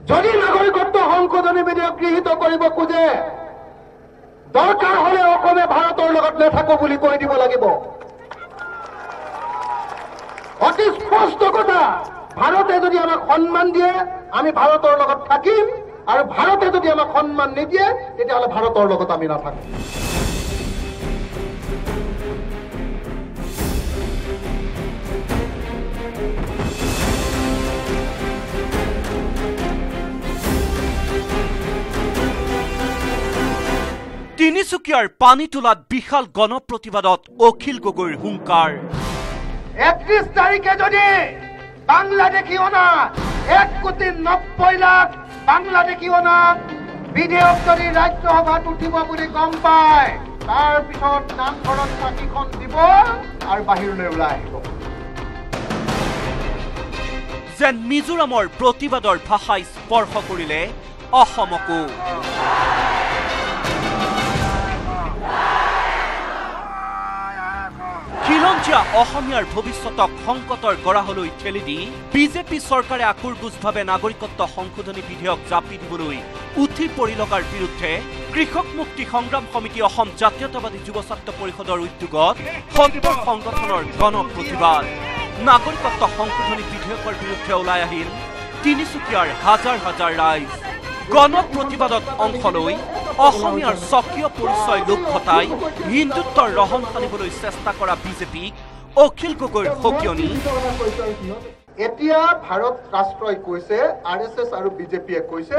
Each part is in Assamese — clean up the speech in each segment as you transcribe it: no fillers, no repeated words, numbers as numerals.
যদি নাগৰিকত্ব সংশোধনী বিধেয়ক গৃহীত কৰিব খোজে দৰকাৰ হলে অসমে ভাৰতৰ লগত নাথাকো বুলি কৈ দিব লাগিব। অতি স্পষ্ট কথা, ভাৰতে যদি আমাক সন্মান দিয়ে আমি ভাৰতৰ লগত থাকিম, আৰু ভাৰতে যদি আমাক সন্মান নিদিয়ে তেতিয়াহ'লে ভাৰতৰ লগত আমি নাথাকিম। তিনিচুকীয়াৰ পানীতোলাত বিশাল গণপ্ৰতিবাদত অখিল গগৈৰ হুংকাৰ। 31 তাৰিখে যদি বাংলাদেশী অনাথ 1,90,00,000 বাংলাদেশী অনাথ বিধেয়ক যদি ৰাজ্যসভাত উঠিব বুলি গম পায়, তাৰ পিছত নামঘৰত চাকিখন দিব আৰু বাহিৰলৈ ওলাই আহিব। যেন মিজোৰামৰ প্ৰতিবাদৰ ভাষাই স্পৰ্শ কৰিলে অসমকো। খিলঞ্জীয়া অসমীয়াৰ ভৱিষ্যতক সংকটৰ গৰাহলৈ ঠেলি দি বিজেপি চৰকাৰে আকুৰগুজভাৱে নাগৰিকত্ব সংশোধনী বিধেয়ক জাপি দিবলৈ উঠি পৰি লগাৰ বিৰুদ্ধে কৃষক মুক্তি সংগ্ৰাম সমিতি অসম জাতীয়তাবাদী যুৱ ছাত্ৰ পৰিষদৰ উদ্যোগত সত্তৰ সংগঠনৰ গণপ্ৰতিবাদ। নাগৰিকত্ব সংশোধনী বিধেয়কৰ বিৰুদ্ধে ওলাই আহিল তিনিচুকীয়াৰ হাজাৰ হাজাৰ ৰাইজ। গণপ্ৰতিবাদত অংশ লৈ অসমীয়াৰ স্বকীয় পৰিচয় লোপ ঘটাই হিন্দুত্বৰ ৰহন সানিবলৈ চেষ্টা কৰা বিজেপিক অখিল গগৈৰ সকিয়নি। এতিয়া ভাৰত ৰাষ্ট্ৰই কৈছে, RSS আৰু বিজেপিয়ে কৈছে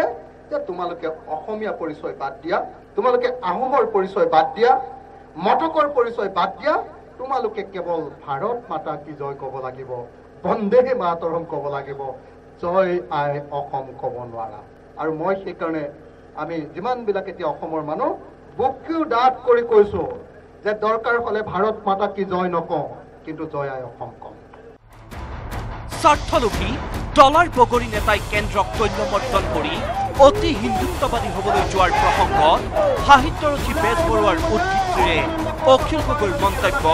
যে তোমালোকে অসমীয়া পৰিচয় বাদ দিয়া, তোমালোকে আহোমৰ পৰিচয় বাদ দিয়া, মটকৰ পৰিচয় বাদ দিয়া, তোমালোকে কেৱল ভাৰত মাতা কি জয় ক'ব লাগিব, বন্দে মাতৰম ক'ব লাগিব, জয় আই অসম ক'ব নোৱাৰা। আৰু মই সেইকাৰণে আমি যিমানবিলাক এতিয়া অসমৰ মানুহ বুকুও ডাঠ কৰি কৈছো যে দৰকাৰ হলে ভাৰত মাতা কি জয় নকওঁ, কিন্তু জয় আই অসম কম। স্বাৰ্থলোভী ডলাৰ বগৰী নেতাই কেন্দ্ৰক তৈলমৰ্দন কৰি অতি হিন্দুত্ববাদী হবলৈ যোৱাৰ প্ৰসংগত সাহিত্যৰথী বেজবৰুৱাৰ উদ্ধৃতিৰে অখিল গগৈৰ মন্তব্য।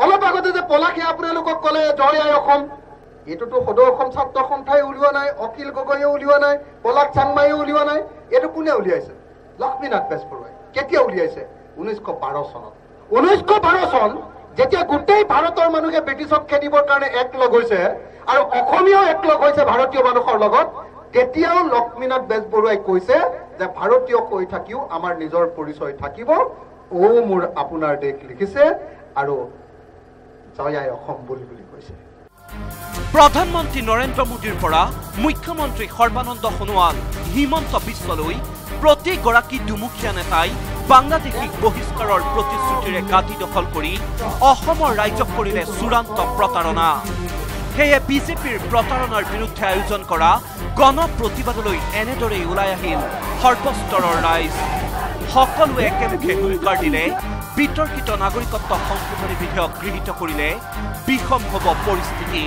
অলপ আগতে যে পলাশে আপোনালোকক ক'লে জয় আই অসম, এইটোতো সদৌ অসম ছাত্ৰ সন্থাই উলিওৱা নাই, অখিল গগৈয়ে উলিওৱা নাই, পলাশ চাংমাইয়ে উলিওৱা নাই, এইটো কোনে উলিয়াইছে? লক্ষ্মীনাথ বেজবৰুৱাই। কেতিয়া উলিয়াইছে? 1912 চনত। 1912 চন যেতিয়া গোটেই ভাৰতৰ মানুহে ব্ৰিটিছক খেদিবৰ কাৰণে একলগ হৈছে আৰু অসমীয়াও একলগ হৈছে ভাৰতীয় মানুহৰ লগত, তেতিয়াও লক্ষ্মীনাথ বেজবৰুৱাই কৈছে যে ভাৰতীয় হৈ থাকিও আমাৰ নিজৰ পৰিচয় থাকিব, ও মোৰ আপোনাৰ দেশ লিখিছে আৰু জয় আই অসম বুলি কৈছে। প্ৰধানমন্ত্ৰী নৰেন্দ্ৰ মোদীৰ পৰা মুখ্যমন্ত্ৰী সৰ্বানন্দ সোণোৱাল, হিমন্ত বিশ্বলৈ প্ৰতিগৰাকী দুমুখীয়া নেতাই বাংলাদেশীক বহিষ্কাৰৰ প্ৰতিশ্ৰুতিৰে গাঁঠি দখল কৰি অসমৰ ৰাইজক কৰিলে চূড়ান্ত প্ৰতাৰণা। সেয়ে বিজেপিৰ প্ৰতাৰণাৰ বিৰুদ্ধে আয়োজন কৰা গণপ্ৰতিবাদলৈ এনেদৰেই ওলাই আহিল সৰ্বস্তৰৰ ৰাইজ। সকলোৱে একেমুখে হুংকাৰ দিলে বিতৰ্কিত নাগৰিকত্ব সংশোধনী বিধেয়ক গৃহীত কৰিলে বিষম হ'ব পৰিস্থিতি।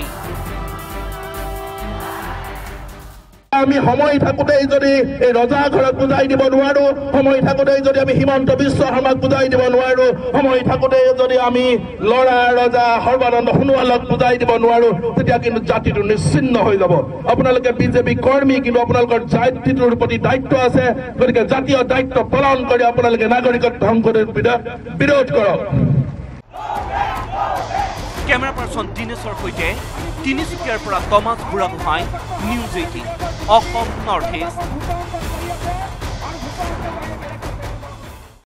আমি সময় থাকোঁতেই যদি এই ৰজা ঘৰক বুজাই দিব নোৱাৰো, সময় থাকোঁতেই যদি আমি হিমন্ত বিশ্ব শৰ্মাক বুজাই দিব নোৱাৰো, সময় থাকোঁতেই যদি আমি লৰা ৰজা সৰ্বানন্দ সোণোৱালক বুজাই দিব নোৱাৰো, তেতিয়া কিন্তু জাতিটো নিশ্চিন্ন হৈ যাব। আপোনালোকে বিজেপি কৰ্মী, কিন্তু আপোনালোকৰ জাতিটোৰ প্ৰতি দায়িত্ব আছে। গতিকে জাতীয় দায়িত্ব পালন কৰি আপোনালোকে নাগৰিকত্ব সংশোধনী বিৰোধ কৰক। কেমেৰা পাৰ্চন দিনেশৰ সৈতে তিনিচুকীয়াৰ পৰা Thomas Buragohain, news 18 Assam north east.